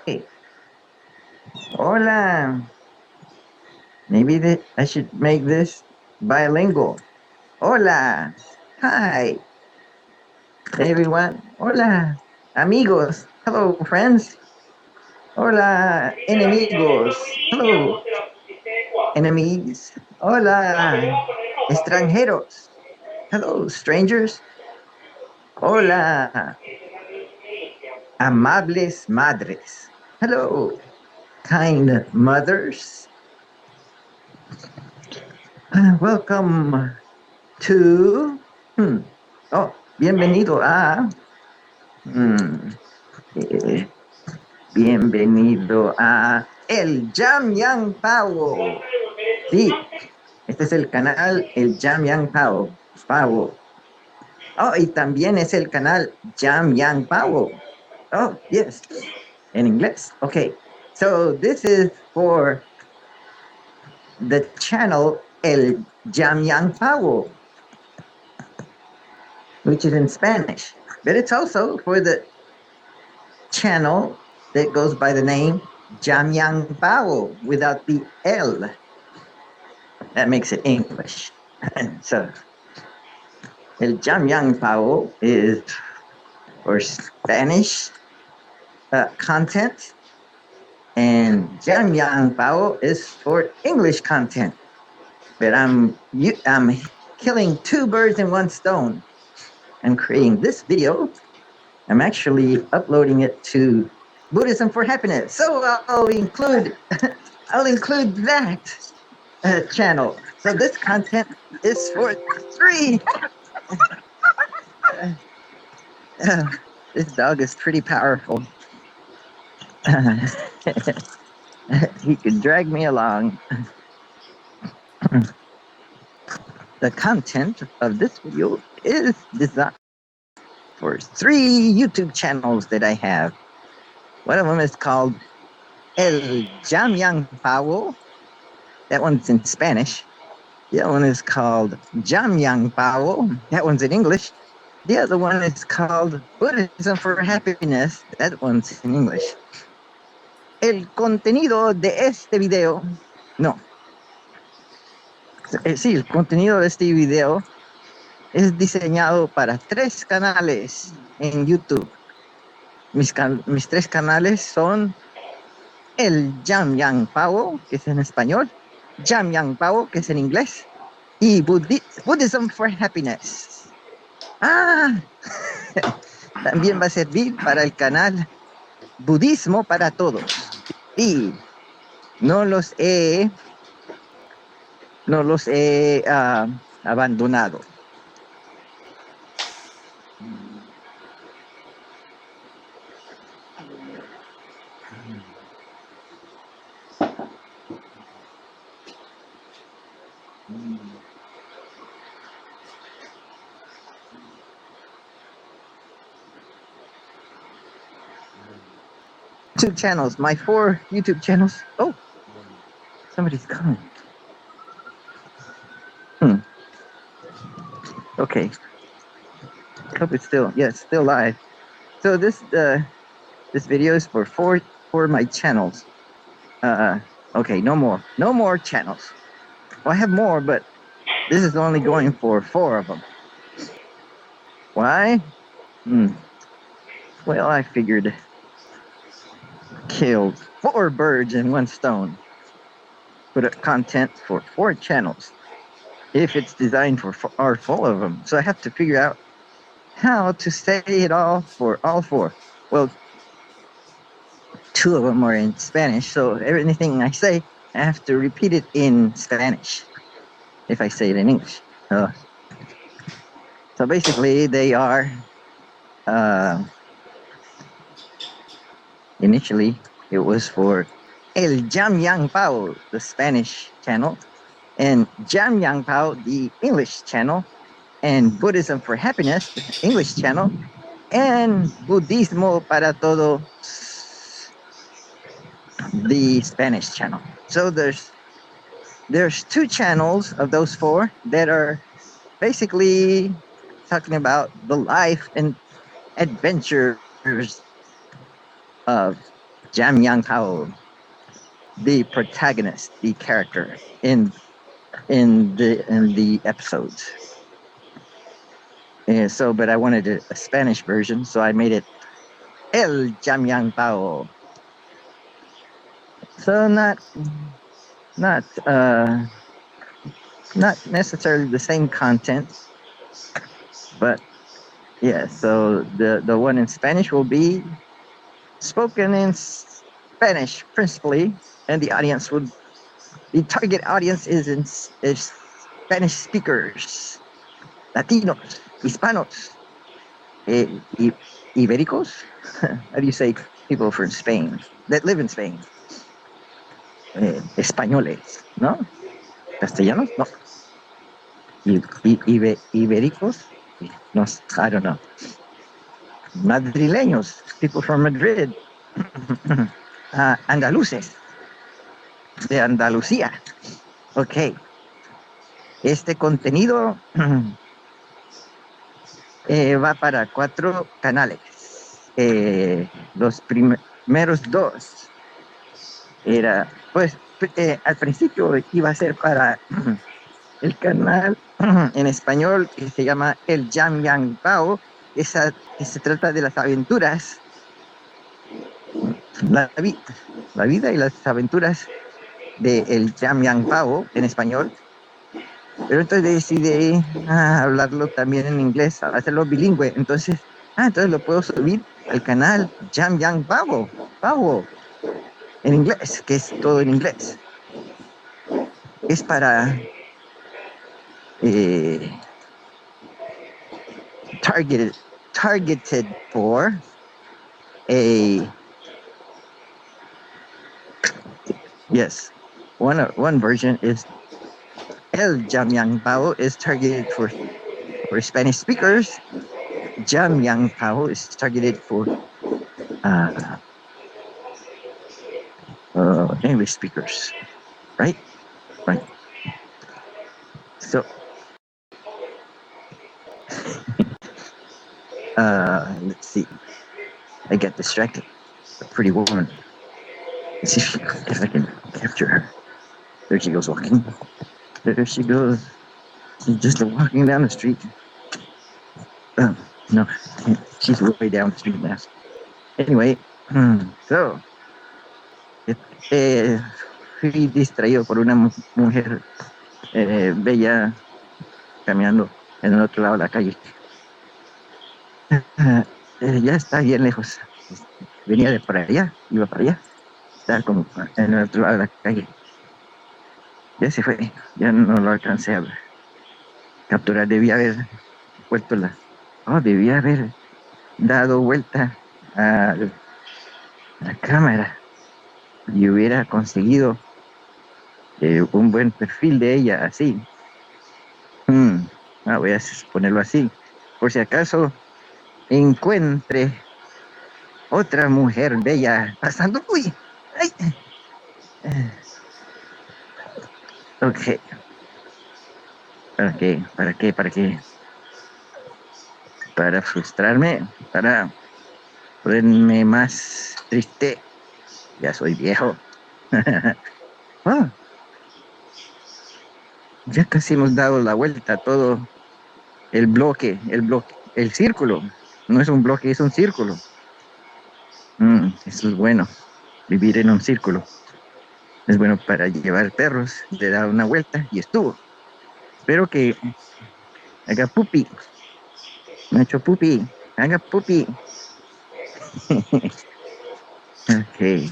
Hey, hola. Maybe I should make this bilingual. Hola. Hi, everyone. Hola, amigos. Hello, friends. Hola, enemigos. Hello, enemies. Hola, estranjeros. Hello, strangers. Hola, amables madres. Hello, kind mothers. Welcome to. Oh, bienvenido a. mm, eh, bienvenido a el Jamyang Pawo. Sí, este es el canal el Jamyang Pawo. Pawo. Oh, y también es el canal Jamyang Pawo. Oh, yes, in English. Okay, so this is for the channel El Jamyang Pawo, which is in Spanish. But it's also for the channel that goes by the name Jamyang Pawo without the L. That makes it English. So El Jamyang Pawo is for Spanish content, and Jamyang Pawo is for English content. But I'm killing two birds in one stone. I'm creating this video. I'm actually uploading it to Buddhism for Happiness. So I'll include that channel. So this content is for free. This dog is pretty powerful. He could drag me along. The content of this video is designed for three YouTube channels that I have. One of them is called El Jamyang Pawo. That one's in Spanish. The other one is called Jamyang Pawo. That one's in English. The other one is called Buddhism for Happiness. That one's in English. El contenido de este video. No. Sí, el contenido de este video es diseñado para tres canales en YouTube. Mis tres canales son el Jamyang Pawo, que es en español, Jamyang Pawo, que es en inglés, y Buddhism for Happiness. También va a servir para el canal Budismo para Todos. Y no los he abandonado. Two channels, my 4 YouTube channels. Oh, somebody's coming. Okay. Hope it's still live. So this video is for my channels. Okay, no more channels. Well, I have more, but this is only going for 4 of them. Why? Well, I figured killed 4 birds in one stone. Put up content for 4 channels. If it's designed for are full of them, so I have to figure out how to say it all for all 4. Well, 2 of them are in Spanish, so everything I say, I have to repeat it in Spanish if I say it in English. So basically, they are initially it was for El Jamyang Pawo, the Spanish channel, and Jamyang Pawo, the English channel, and Buddhism for Happiness, the English channel, and Budismo para Todo, the Spanish channel. So there's 2 channels of those 4 that are basically talking about the life and adventures of Jamyang Pawo, the protagonist, the character in the episodes. And so, but I wanted a Spanish version, so I made it El Jamyang Pawo. So not uh not necessarily the same content, but yeah. So the one in Spanish will be spoken in Spanish principally, and the target audience is Spanish speakers, Latinos, Hispanos, eh, I- Ibéricos. How do you say people from Spain that live in Spain? Españoles, ¿no? Castellanos, no. Ibéricos, no, I don't know. Madrileños, people from Madrid. Andaluces, de Andalucía. Ok. Este contenido va para 4 canales. Los primeros 2 era, pues, al principio iba a ser para el canal en español que se llama El Jamyang Pawo, que se trata de las aventuras, la, la vida y las aventuras de El Jamyang Pawo en español. Pero entonces decidí hablarlo también en inglés, hacerlo bilingüe. Entonces lo puedo subir al canal Jamyang Pawo, Pawo, en inglés, que es todo en inglés. Es para eh, targeted for a yes. One version is El Jamyang Pawo is targeted for Spanish speakers. Jamyang Pawo is targeted for uh, English speakers, right? Right. So, let's see. I got distracted. A pretty woman. Let's see if I can capture her. There she goes walking. There she goes. She's just walking down the street. No, she's way down the street now. Anyway, so fui distraído por una mujer bella caminando en el otro lado de la calle. Ya está bien lejos. Venía de para allá, iba para allá. Estaba como en el otro lado de la calle. Ya se fue, ya no lo alcancé a capturar. Debía haber vuelto debía haber dado vuelta a la cámara y hubiera conseguido un buen perfil de ella así. Voy a ponerlo así. Por si acaso encuentre otra mujer bella pasando. ¡Uy! ¡Ay! Ok. ¿Para qué? ¿Para qué? ¿Para qué? Para frustrarme, para ponerme más triste. Ya soy viejo. Ya casi hemos dado la vuelta a todo el círculo. No es un bloque, es un círculo. Eso es bueno, vivir en un círculo. Es bueno para llevar perros, le da una vuelta y estuvo. Espero que haga pupi. Me ha hecho pupi. Haga pupi. Ok.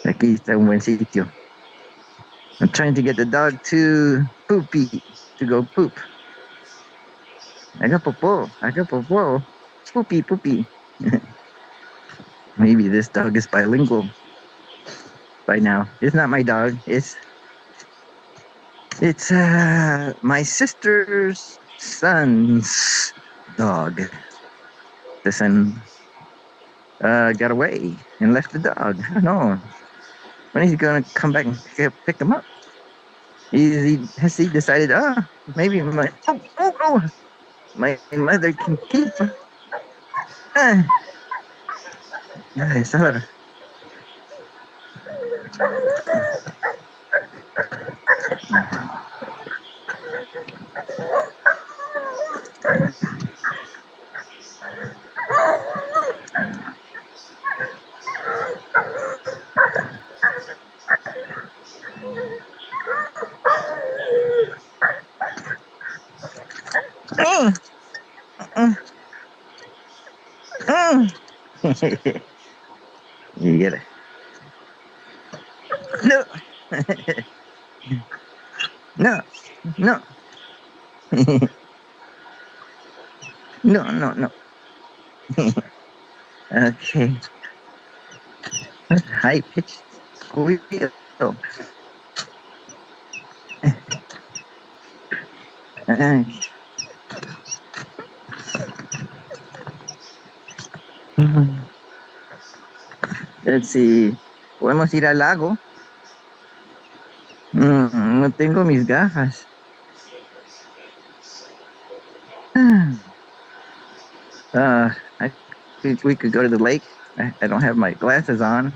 Aquí está un buen sitio. I'm trying to get the dog to poopy, to go poop. Haga popó. Haga popó. Poopy, poopy. Maybe this dog is bilingual by now. It's not my dog. It's my sister's son's dog. The son got away and left the dog. I don't know. When is he gonna come back and pick him up? Has he decided? Maybe my mother can keep. It's hard. You get it. No. No. No. No, no, no. Okay. High pitched squeal. Let's see. Podemos ir al lago. No tengo mis gafas. I think we could go to the lake. I don't have my glasses on.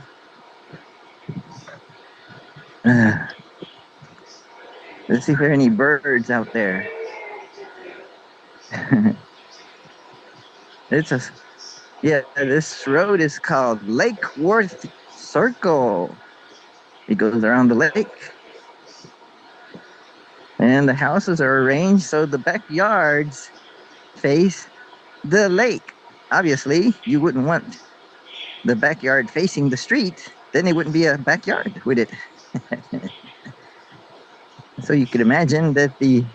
Let's see if there are any birds out there. This road is called Lake Worth Circle. It goes around the lake. And the houses are arranged so the backyards face the lake. Obviously, you wouldn't want the backyard facing the street. Then it wouldn't be a backyard, would it? So you could imagine that these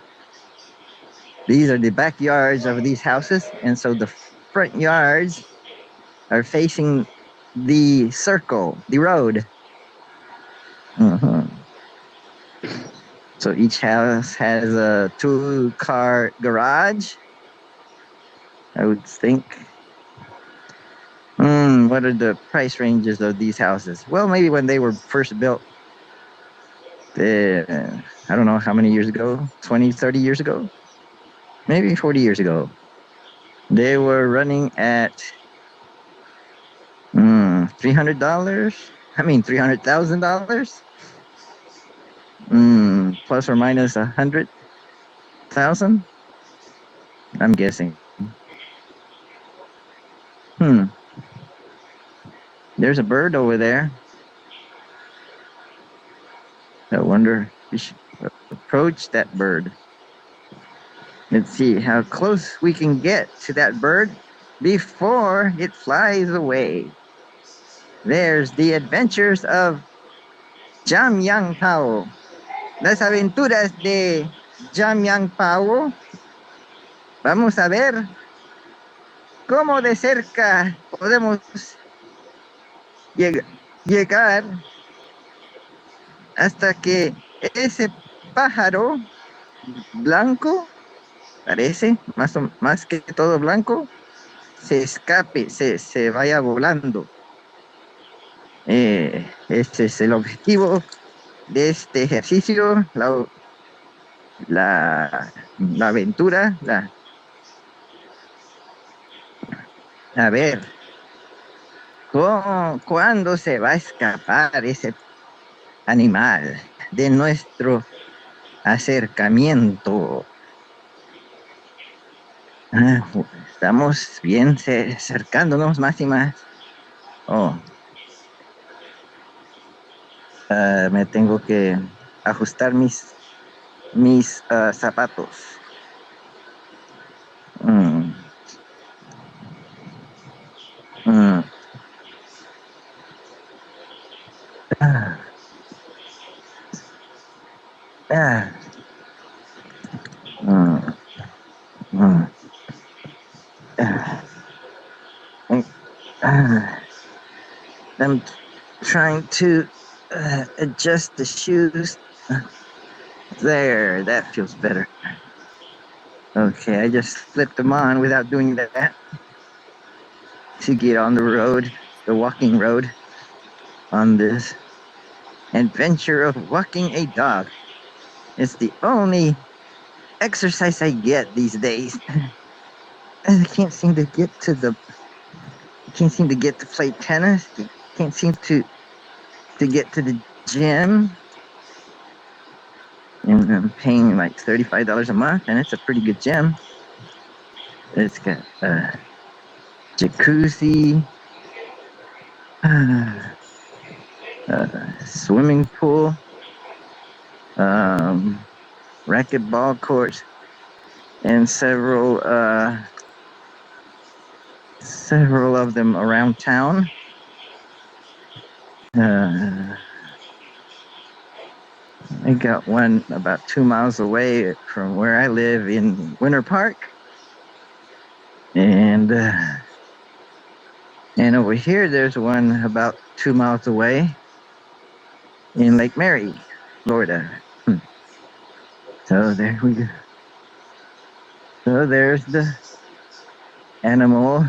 are the backyards of these houses. And so the front yards are facing the circle, the road. So each house has a 2-car garage, I would think. What are the price ranges of these houses? Well, maybe when they were first built, I don't know how many years ago, 20, 30 years ago, maybe 40 years ago. They were running at $300. I mean, $300,000. Plus or minus 100,000. I'm guessing. There's a bird over there. I wonder if we should approach that bird. Let's see how close we can get to that bird before it flies away. There's the adventures of Jamyang Pawo. Las aventuras de Jamyang Pawo. Vamos a ver cómo de cerca podemos llegar hasta que ese pájaro blanco, parece, más que todo blanco, se escape, se vaya volando. Este es el objetivo de este ejercicio, la aventura, a ver, ¿cuándo se va a escapar ese animal de nuestro acercamiento? Estamos bien acercándonos más y más. Me tengo que ajustar mis zapatos. I'm trying to adjust the shoes. There, that feels better. Okay, I just flipped them on without doing that to get on the road, the walking road, on this adventure of walking a dog. It's the only exercise I get these days. I can't seem to get to play tennis. Can't seem to get to the gym, and I'm paying like $35 a month, and it's a pretty good gym. It's got a jacuzzi, a swimming pool, racquetball courts, and several of them around town. I got one about 2 miles away from where I live in Winter Park, and over here there's one about 2 miles away in Lake Mary, Florida. So there we go. So there's the animal.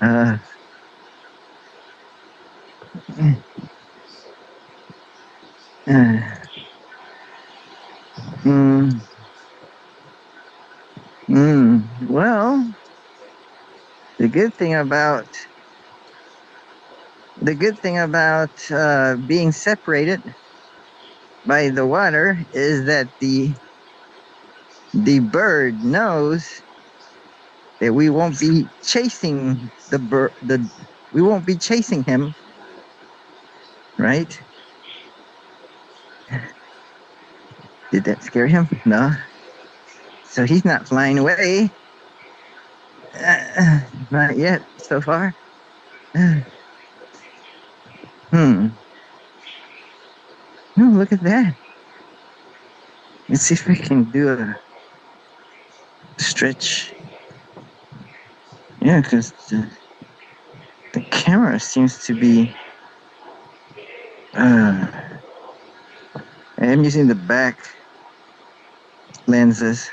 uh, well, the good thing about being separated by the water is that the bird knows that we won't be chasing we won't be chasing him, right? Did that scare him? No. So he's not flying away. Not yet, so far. Oh, look at that. Let's see if we can do a stretch. Yeah, because the camera seems to be... I am using the back lenses.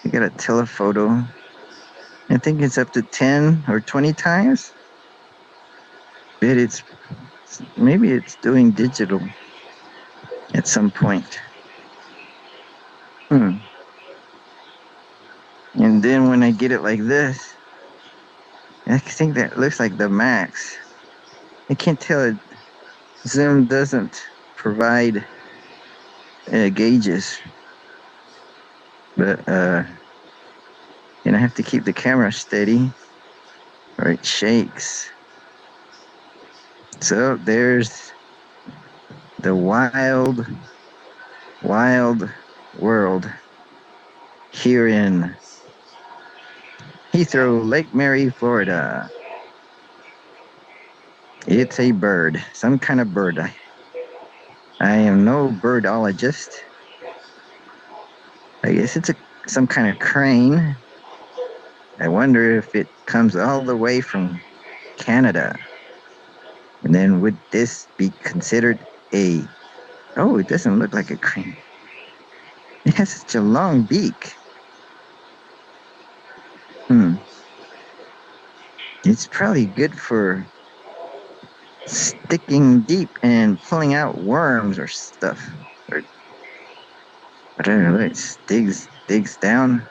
I got a telephoto. I think it's up to 10 or 20 times. But maybe it's doing digital at some point. And then when I get it like this, I think that looks like the max. I can't tell. Zoom doesn't provide gauges, but and I have to keep the camera steady or it shakes. So there's the wild world here in Heathrow, Lake Mary, Florida. It's a bird, some kind of bird. I am no birdologist. I guess it's some kind of crane. I wonder if it comes all the way from Canada. And then would this be considered oh, it doesn't look like a crane. It has such a long beak. It's probably good for sticking deep and pulling out worms or stuff. Or whatever, it digs down.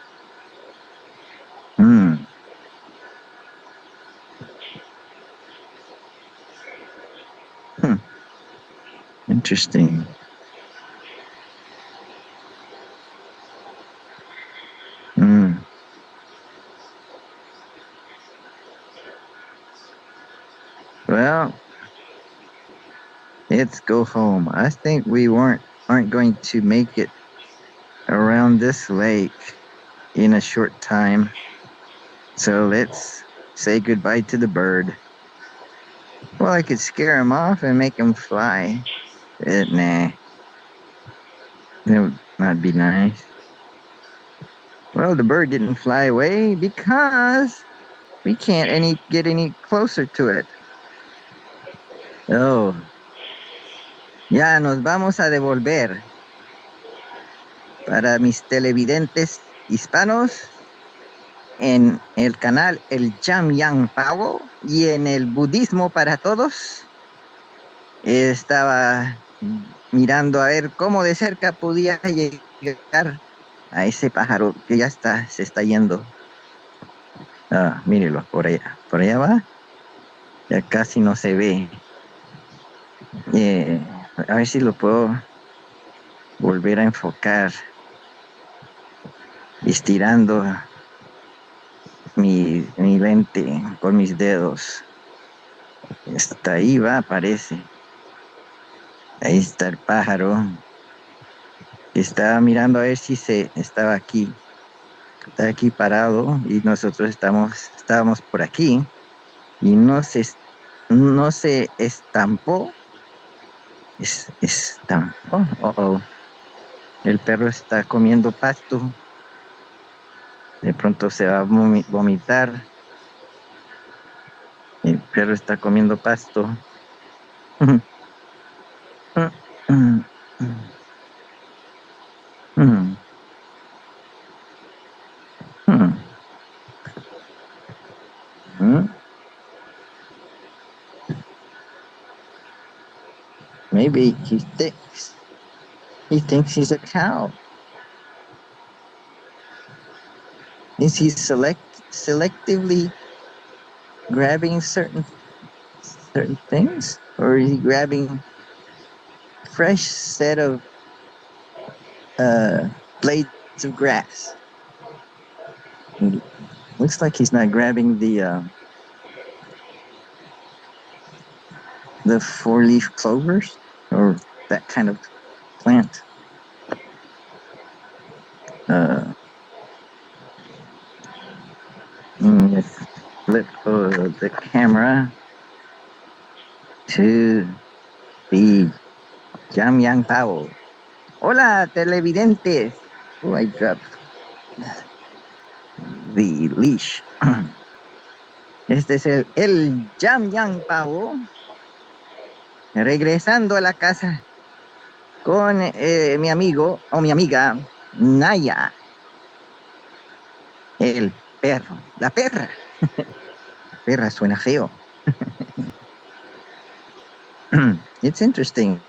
Interesting. Well, let's go home. I think we aren't going to make it around this lake in a short time. So let's say goodbye to the bird. Well, I could scare him off and make him fly. Nah. That would not be nice. Well, the bird didn't fly away because we can't get any closer to it. Oh. Ya nos vamos a devolver. Para mis televidentes hispanos, en el canal el Jamyang Pawo y en el budismo para todos, Estaba mirando a ver cómo de cerca podía llegar a ese pájaro que ya se está yendo. Ah, mírelo, por allá va, ya casi no se ve. Eh, a ver si lo puedo volver a enfocar, estirando mi lente con mis dedos. Está ahí va, parece. Ahí está el pájaro. Estaba mirando a ver si se estaba aquí. Está aquí parado y nosotros estábamos por aquí y no se estampó. Estampó. Oh. El perro está comiendo pasto. De pronto se va a vomitar. El perro está comiendo pasto. Maybe he thinks he's a cow. Is he selectively grabbing certain things, or is he grabbing fresh set of blades of grass? Looks like he's not grabbing the four-leaf clovers or that kind of plant. Let's flip the camera to the Jamyang Pawo. Hola, televidentes. Oh, I dropped the leash. Este es el Jamyang Pawo, regresando a la casa con mi amigo o mi amiga Naya, el perro, la perra. La perra suena feo. It's interesting.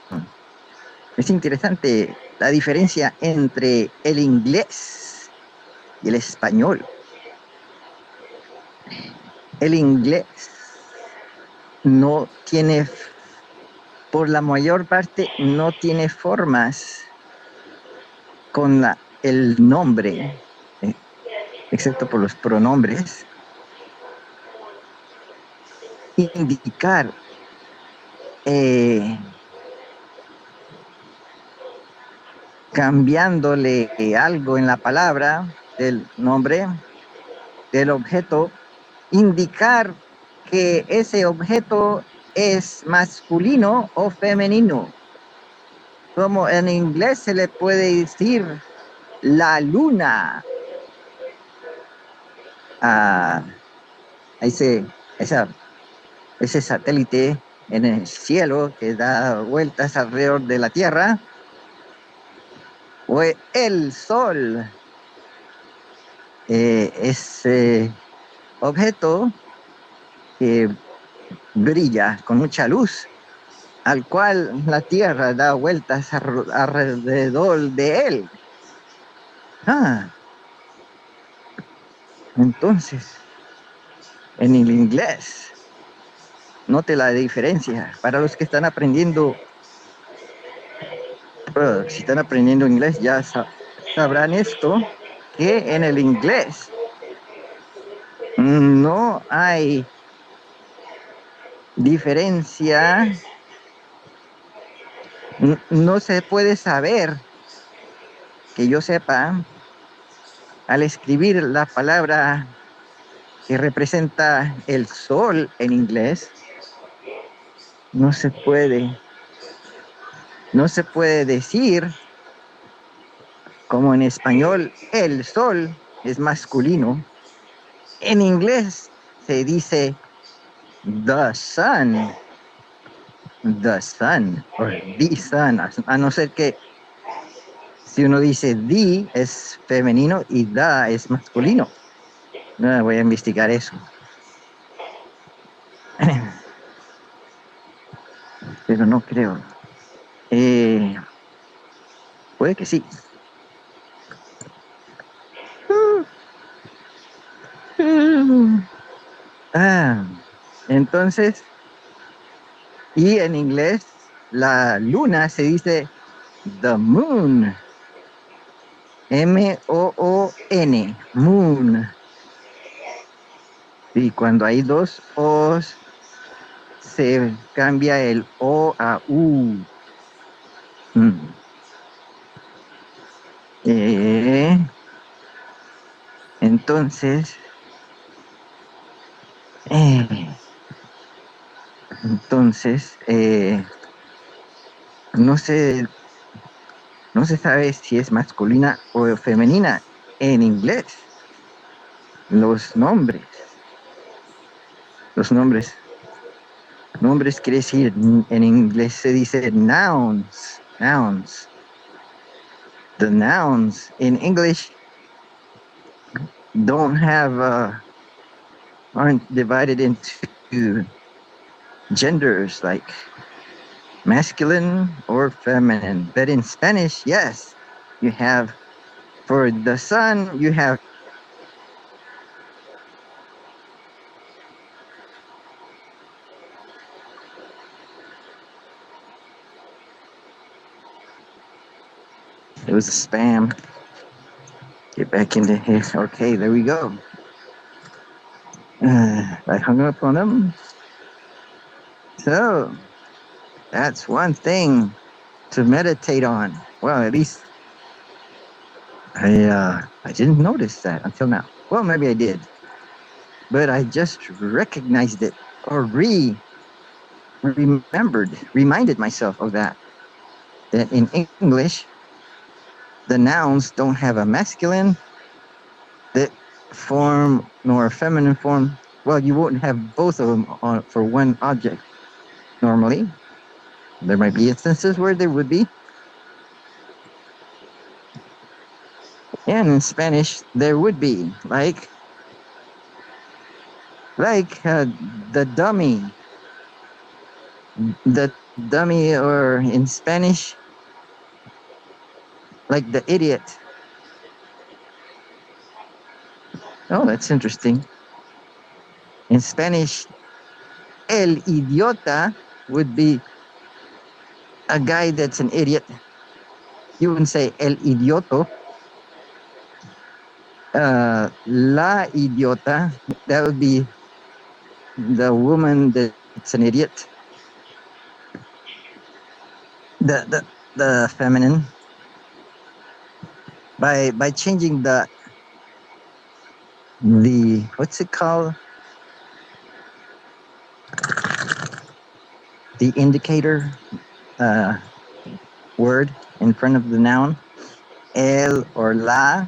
Es interesante la diferencia entre el inglés y el español. El inglés no tiene, por la mayor parte, no tiene formas con el nombre, excepto por los pronombres, indicar cambiándole algo en la palabra del nombre del objeto, indicar que ese objeto es masculino o femenino. Como en inglés se le puede decir la luna a ese satélite en el cielo que da vueltas alrededor de la Tierra, o el sol, ese objeto que brilla con mucha luz, al cual la Tierra da vueltas alrededor de él. Entonces, en el inglés, note la diferencia. Para los que están aprendiendo, si están aprendiendo inglés, ya sabrán esto, que en el inglés no hay diferencia, no se puede saber, que yo sepa, al escribir la palabra que representa el sol en inglés, no se puede decir como en español el sol es masculino. En inglés se dice the sun, or the sun, a no ser que si uno dice the es femenino y the es masculino. No, voy a investigar eso. pero no creo. Puede que sí. Ah, entonces, y en inglés, la luna se dice the moon. M-O-O-N, moon. Y cuando hay dos O's, se cambia el O a U. Mm. Eh, entonces, eh, entonces, no sé, no se sabe si es masculina o femenina en inglés. Los nombres, los nombres quiere decir, en inglés se dice nouns, nouns. The nouns in English don't have, aren't divided into genders like masculine or feminine. But in Spanish, yes, you have, for the sun, you have, it was a spam. Get back into here. Okay, there we go. I hung up on them. So that's one thing to meditate on. Well, at least I didn't notice that until now. Well, maybe I did, but I just recognized it or reminded myself of that. That in English, the nouns don't have a masculine that form nor a feminine form. Well, you wouldn't have both of them on for one object normally. There might be instances where there would be. And in Spanish, there would be like the dummy, the dummy, or in Spanish, like the idiot. Oh, that's interesting. In Spanish, el idiota would be a guy that's an idiot. You wouldn't say el idioto. La idiota, that would be the woman that's an idiot. The feminine. By changing the what's it called? The indicator uh, word in front of the noun, el or la,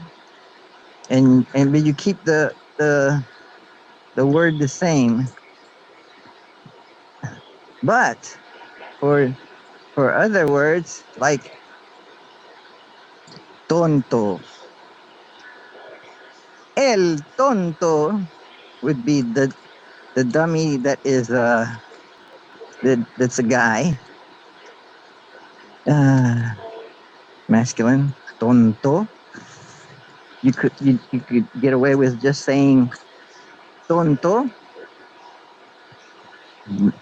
and but you keep the word the same, but for other words like tonto, el tonto would be the dummy that is that's a guy, uh, masculine, tonto. You could get away with just saying tonto,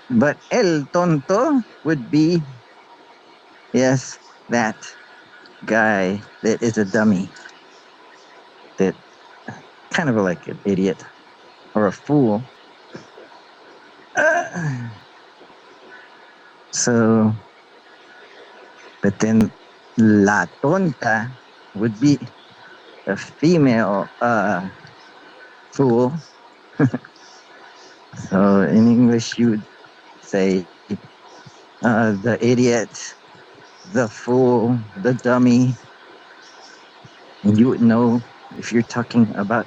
but el tonto would be, yes, that guy that is a dummy, that kind of like an idiot or a fool. Uh, so, but then la tonta would be a female fool. So in English, you would say the idiot, the fool, the dummy, and you would know if you're talking about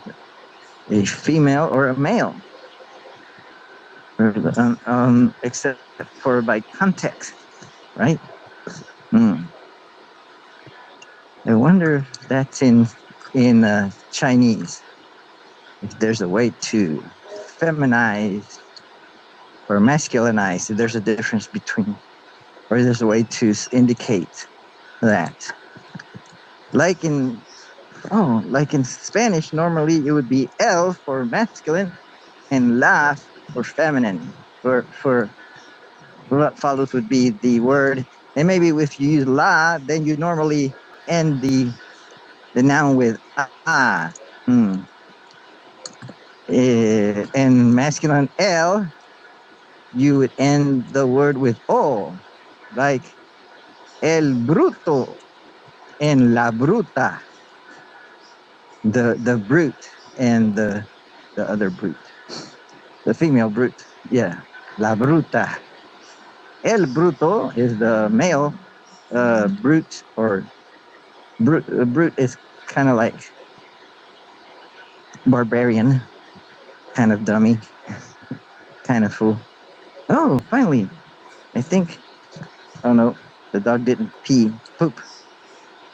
a female or a male, except for by context, right? Hmm. I wonder if that's in Chinese. If there's a way to feminize or masculinize, if there's a difference between or there's a way to indicate that. Like in like in Spanish, normally it would be el for masculine and la for feminine. For what follows would be the word, and maybe if you use la, then you normally end the noun with a. Hmm. And masculine el, you would end the word with o, like el bruto and la bruta, the brute and the other brute, the female brute. Yeah, la bruta. El bruto is the male brute, or brute is kind of like barbarian, kind of dummy, kind of fool. Oh, finally, I think. Oh no, the dog didn't poop.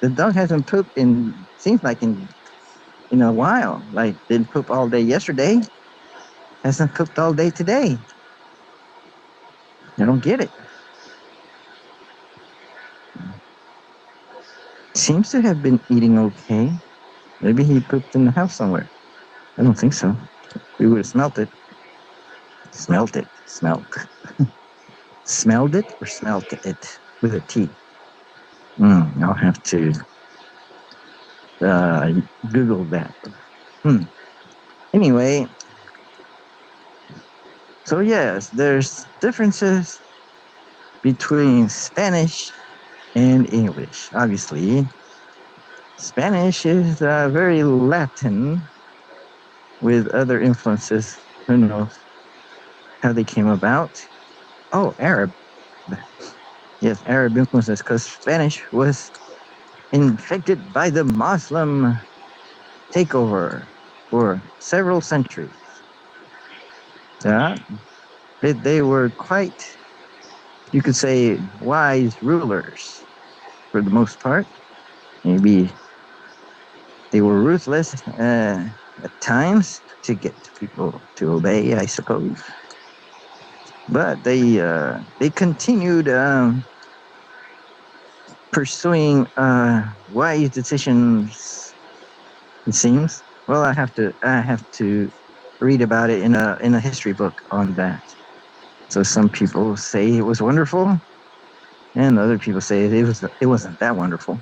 The dog hasn't pooped in seems like in a while. Like didn't poop all day yesterday. Hasn't pooped all day today. I don't get it. Seems to have been eating okay. Maybe he pooped in the house somewhere. I don't think so. We would have smelt it. Smelt it. Smelt. Smelled it or smelt it with a T. I'll have to uh, Google that. Anyway, so yes, there's differences between Spanish and English. Obviously, Spanish is very Latin with other influences. Who knows how they came about? Oh, Arab. Yes, Arab influences, because Spanish was infected by the Muslim takeover for several centuries. Yeah, they were quite, you could say, wise rulers for the most part. Maybe they were ruthless at times to get people to obey, I suppose. But they continued pursuing wise decisions. It seems. Well, I have to read about it in a history book on that. So some people say it was wonderful, and other people say it wasn't that wonderful.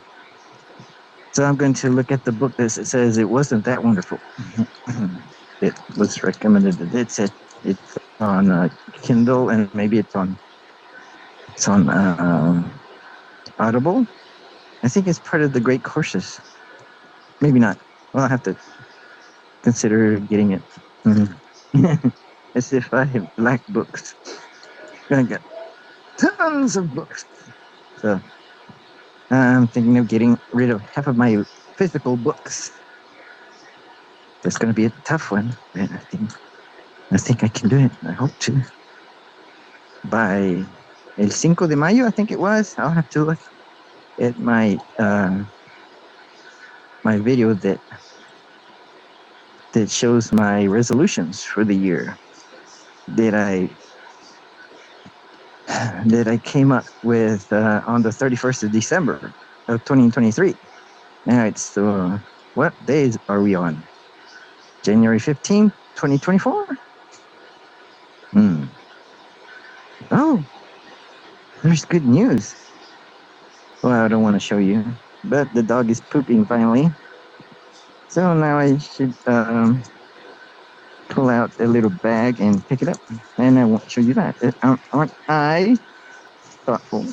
So I'm going to look at the book that says it wasn't that wonderful. It was recommended that it's on Kindle, and maybe it's on Audible. I think it's part of the great courses. Maybe not. Well, I'll have to consider getting it. As if I have black books. I got tons of books. So I'm thinking of getting rid of half of my physical books. It's going to be a tough one, but I think I can do it. I hope to. By el 5 de mayo, I think it was. I'll have to look at my my video that shows my resolutions for the year that I came up with on the 31st of December of 2023. Now it's what days are we on? January 15th, 2024? Oh, there's good news. Well, I don't want to show you, but the dog is pooping finally. So now I should pull out a little bag and pick it up, and I won't show you that. Aren't I thoughtful?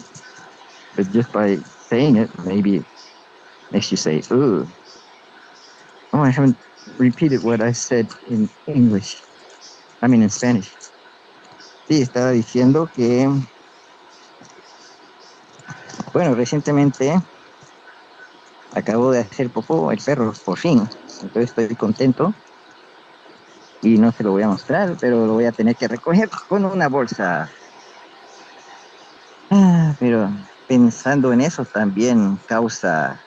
But just by saying it, maybe it makes you say, ooh. Oh, I haven't repeated what I said in English. I mean, in Spanish. Sí, estaba diciendo que, bueno, recientemente acabo de hacer popó el perro, por fin. Entonces estoy contento y no se lo voy a mostrar, pero lo voy a tener que recoger con una bolsa. Pero pensando en eso también causa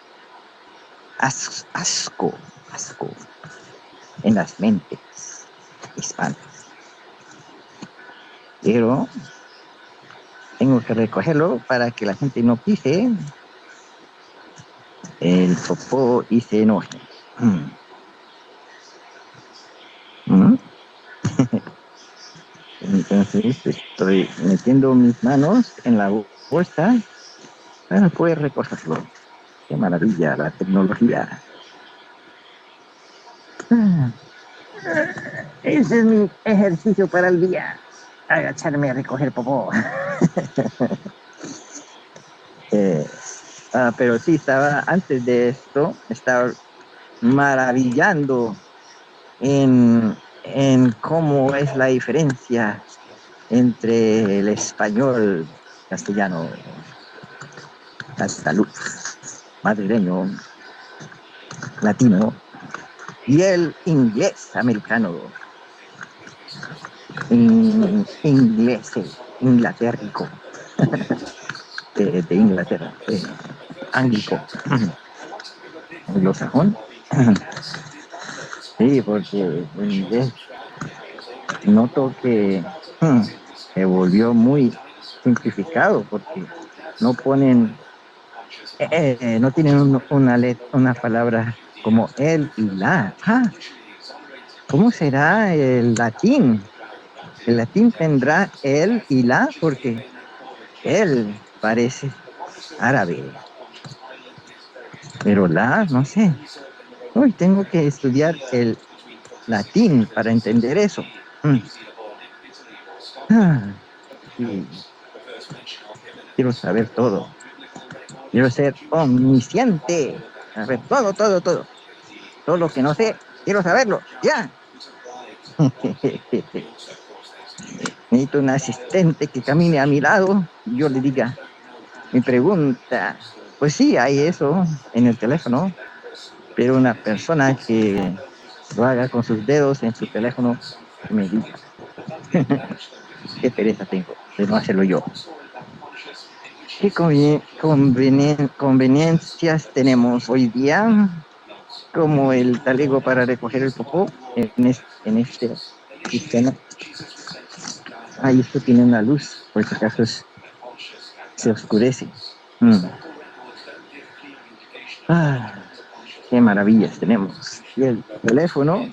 asco en las mentes hispanas. Pero tengo que recogerlo para que la gente no pise el popó y se enoje. ¿Mm? Entonces estoy metiendo mis manos en la bolsa para poder recogerlo. Qué maravilla la tecnología. Ah, ese es mi ejercicio para el día. Agacharme a recoger popó. Eh, pero sí, antes de esto, estaba maravillando en cómo es la diferencia entre el español castellano, andaluz, madrileño, latino y el inglés americano, inglés, inglatérico, de Inglaterra, anglico, anglosajón. Sí, porque el inglés noto que se volvió muy simplificado porque no ponen, no tienen una palabra como el y la. ¿Cómo será el latín? El latín tendrá el y la porque él parece árabe, pero la, no sé. Hoy tengo que estudiar el latín para entender eso. Mm. Ah, sí, quiero saber todo. Quiero ser omnisciente. A ver, todo, todo, todo. Todo lo que no sé, quiero saberlo. Ya. Necesito un asistente que camine a mi lado y yo le diga, mi pregunta. Pues sí, hay eso en el teléfono, pero una persona que lo haga con sus dedos en su teléfono, que me diga, qué pereza tengo de no hacerlo yo. ¿Qué conveniencias tenemos hoy día? Como el talego para recoger el popó en este sistema. Ahí esto tiene una luz, por si acaso se oscurece. Mm. Ah, qué maravillas tenemos. Y el teléfono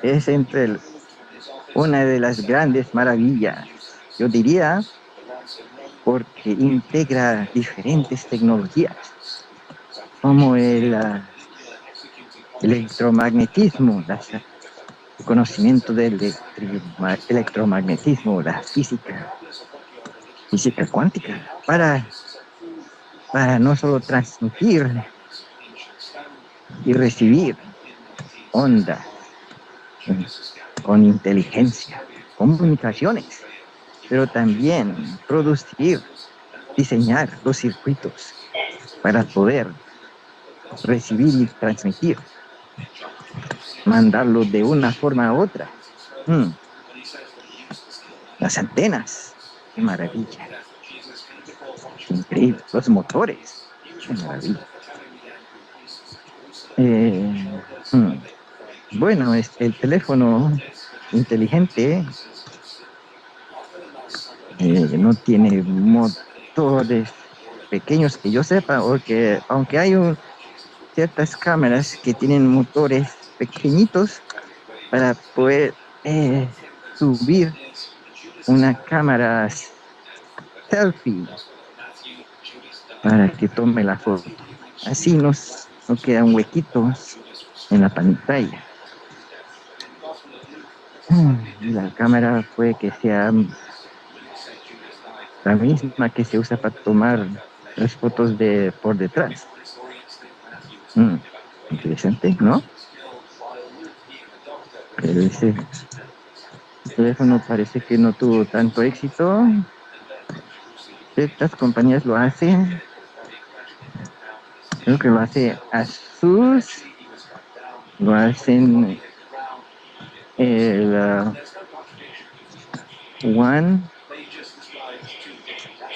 es una de las grandes maravillas. Yo diría porque integra diferentes tecnologías, como el electromagnetismo, el conocimiento del electromagnetismo, la física cuántica, para no solo transmitir y recibir ondas con inteligencia, comunicaciones, pero también producir, diseñar los circuitos para poder recibir y transmitir, mandarlo de una forma a otra. Mm. Las antenas, qué maravilla, increíble, los motores, qué maravilla. Mm. Bueno, el teléfono inteligente no tiene motores pequeños que yo sepa, porque aunque hay ciertas cámaras que tienen motores pequeñitos para poder subir una cámara selfie para que tome la foto. Así no quedan huequitos en la pantalla. Y la cámara puede que sea la misma que se usa para tomar las fotos por detrás. Interesante, ¿no? Pero ese teléfono parece que no tuvo tanto éxito. Ciertas compañías lo hacen. Creo que lo hace Asus. Lo hacen el One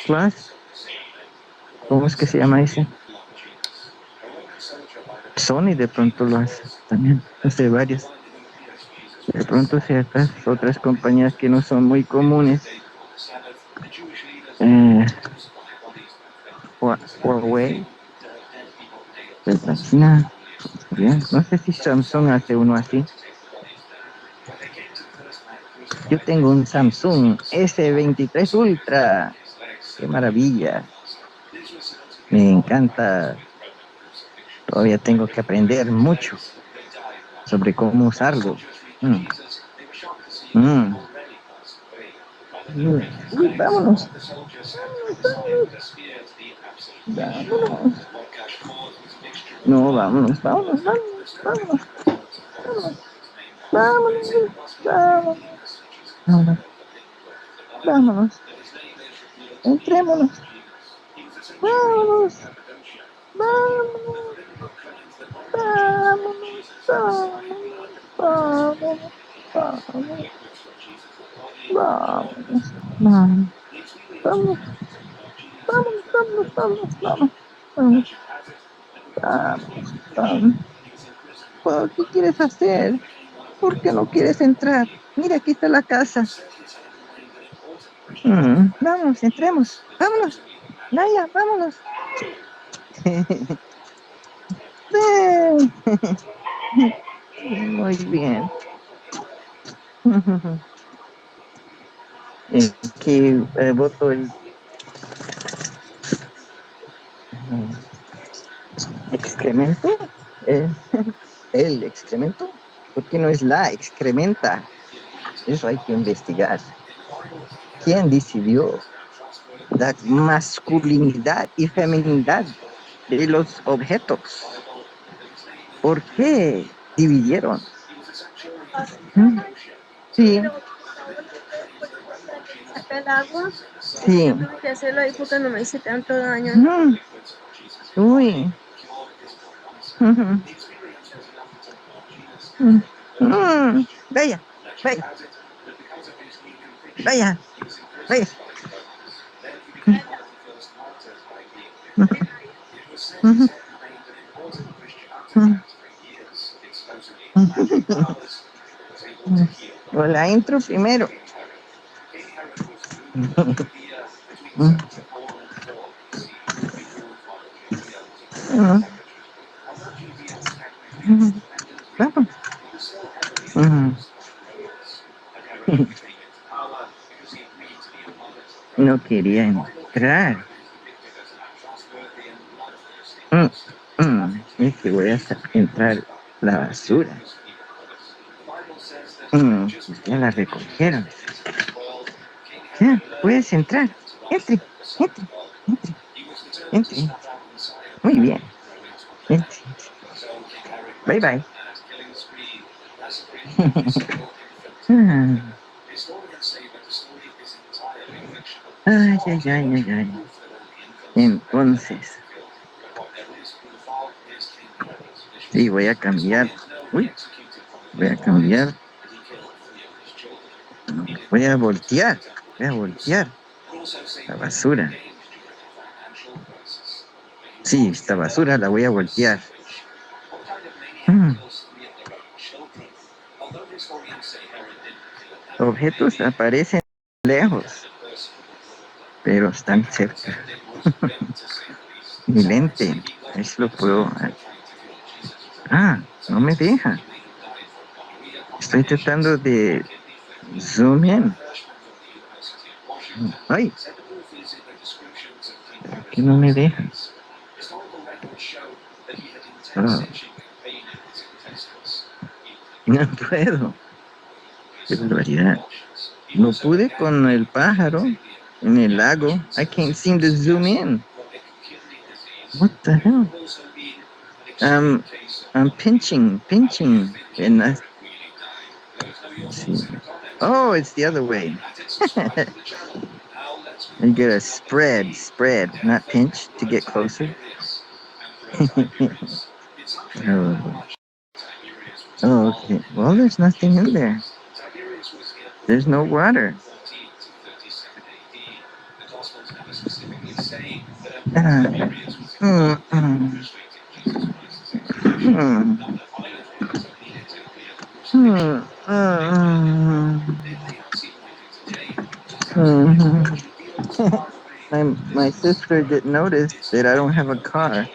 Plus. ¿Cómo es que se llama ese? Sony de pronto lo hace también. No sé, varios. De pronto ciertas otras compañías que no son muy comunes Eh, Huawei, pues la China. Bien. No sé si Samsung hace uno así. Yo tengo un Samsung S23 Ultra. Qué maravilla. Me encanta. Todavía tengo que aprender mucho sobre cómo usarlo. Mm, mm. Uy, vámonos. Vámonos. No, vámonos, vámonos, vámonos, vámonos, vámonos, vámonos, vámonos, vámonos, entrémonos, vámonos, vámonos, vámonos, vámonos, vámonos, vámonos, vámonos, vámonos, vámonos, vámonos, vámonos, vámonos, vámonos, vámonos, vámonos. ¿Por qué quieres hacer? ¿Por qué no quieres entrar? Mira, aquí está la casa. Vamos, entremos. Vámonos. Naya, vámonos. Ven. Muy bien. Que voto el excremento. Eh, el excremento. ¿Por qué no es la excrementa? Eso hay que investigar. ¿Quién decidió la masculinidad y feminidad de los objetos? ¿Por qué dividieron? ¿Mm? Sí, Saca el agua. sí. Tengo que hacerlo ahí porque no me hice tanto daño. Uy. Ujú. Vaya, vaya, vaya, vaya. Ujú. O la intro primero. Vamos. No quería entrar. Es que voy a entrar la basura. Pues ya la recogieron. Ya, puedes entrar. Entre, entre, entre, entre. Muy bien. Entre. Bye bye. Ay, ay, ay, ay, ay. Entonces, sí, voy a cambiar. Uy, voy a cambiar. Voy a voltear. Voy a voltear la basura. Sí, esta basura la voy a voltear. Objetos aparecen lejos, pero están cerca. Mi lente, eso lo puedo. No me deja. Estoy tratando de zoom in. Ay, que no me deja. No puedo. Qué barbaridad. No pude con el pájaro en el lago. I can't seem to zoom in. What the hell? I'm pinching. And see. Oh, it's the other way. You gotta spread, not pinch to get closer. Oh. Oh, okay. Well, there's nothing in there. There's no water. my sister didn't notice that I don't have a car.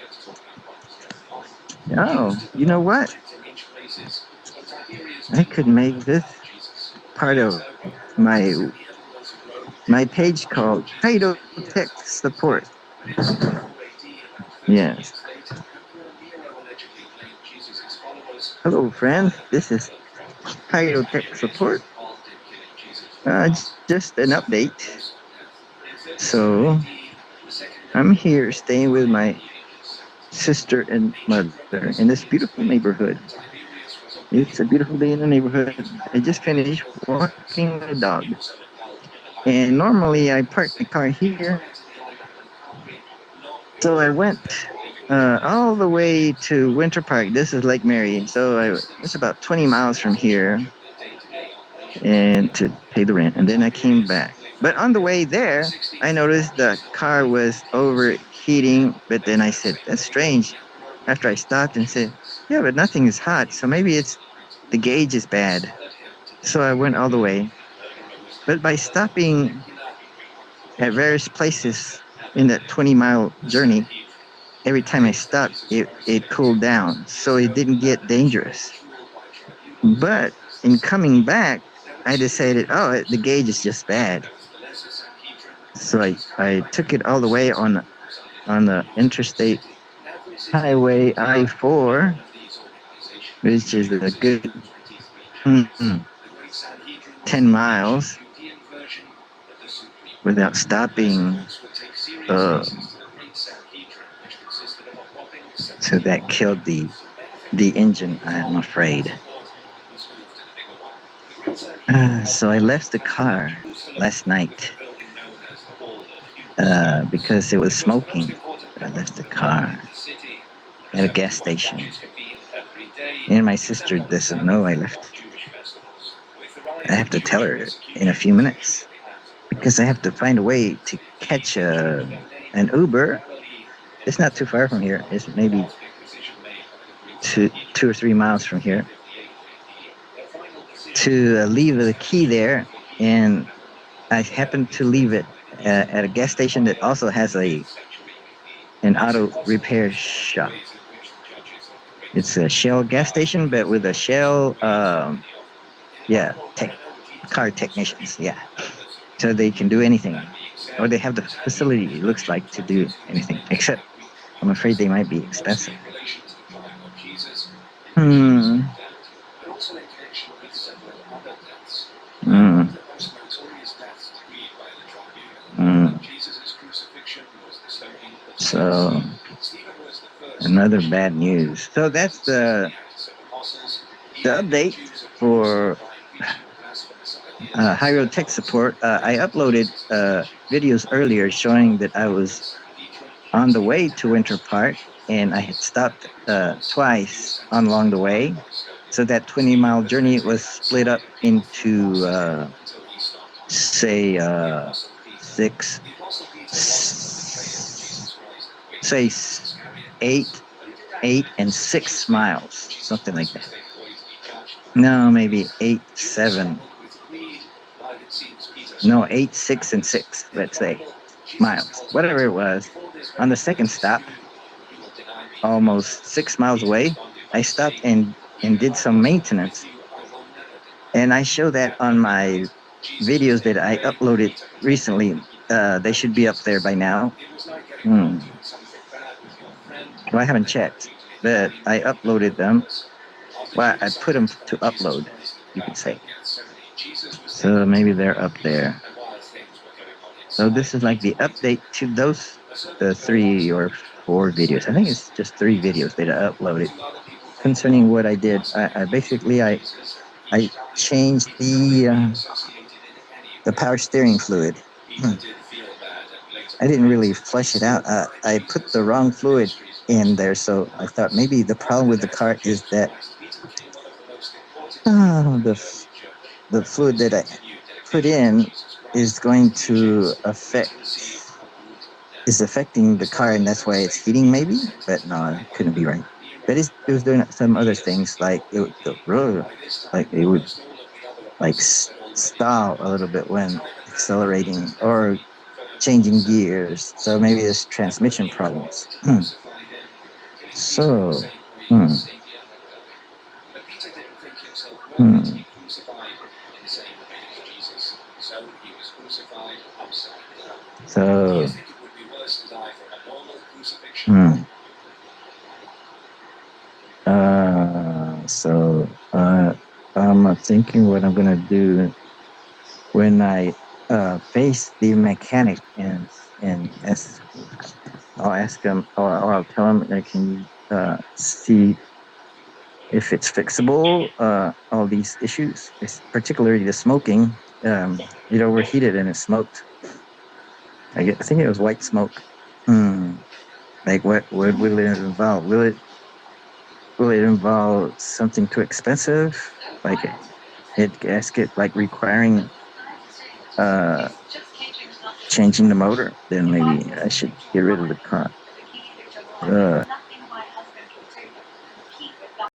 Oh, you know what? I could make this part of my page called Title Tech Support. Yes. Hello, friends. This is Title Tech Support. Just an update. So I'm here staying with my sister and mother in this beautiful neighborhood. It's a beautiful day in the neighborhood. I just finished walking my dog. And normally I park my car here. So I went all the way to Winter Park. This is Lake Mary. So it's about 20 miles from here and to pay the rent. And then I came back. But on the way there, I noticed the car was overheating. But then I said, that's strange. After I stopped and said, yeah, but nothing is hot. So maybe it's the gauge is bad. So I went all the way. But by stopping at various places in that 20-mile journey, every time I stopped, it cooled down. So it didn't get dangerous. But in coming back, I decided, oh, the gauge is just bad. So I took it all the way on the interstate highway I-4, which is a good 10 miles without stopping. So that killed the engine, I'm afraid. So I left the car last night because it was smoking. I left the car at a gas station. And my sister doesn't know I left. I have to tell her in a few minutes because I have to find a way to catch an Uber. It's not too far from here. It's maybe two or 3 miles from here. To leave the key there, and I happened to leave it at a gas station that also has an auto repair shop. It's a Shell gas station, but with a Shell, car technicians, yeah. So they can do anything, or they have the facility, it looks like, to do anything, except I'm afraid they might be expensive. So another bad news. So that's the update for High Road Tech Support. I uploaded videos earlier showing that I was on the way to Winter Park, and I had stopped twice along the way. So that 20-mile journey was split up into, say 8 and 6 miles, something like that. No, maybe 8, 7. No, 8, 6, and 6, let's say, miles, whatever it was. On the second stop, almost 6 miles away, I stopped and did some maintenance. And I show that on my videos that I uploaded recently. They should be up there by now. Well, I haven't checked, but I uploaded them. Well, I put them to upload, you could say. So maybe they're up there. So this is like the update to those 3 or 4 videos. I think it's just 3 videos that I uploaded concerning what I did. I basically changed the power steering fluid. I didn't really flush it out. I put the wrong fluid in there, so I thought maybe the problem with the car is that the fluid that I put in is affecting the car, and that's why it's heating maybe. But no, it couldn't be right. But it was doing some other things, like it would stall a little bit when accelerating or changing gears. So maybe it's transmission problems. So, hmm. Hmm. So, hmm. I'm thinking what I'm gonna do when I face the mechanic and I'll ask him or I'll tell him, can you see if it's fixable? All these issues, particularly the smoking. It overheated and it smoked. I think it was white smoke. Like what will it involve? Will it involve something too expensive, like a head gasket, like requiring changing the motor? Then maybe I should get rid of the car.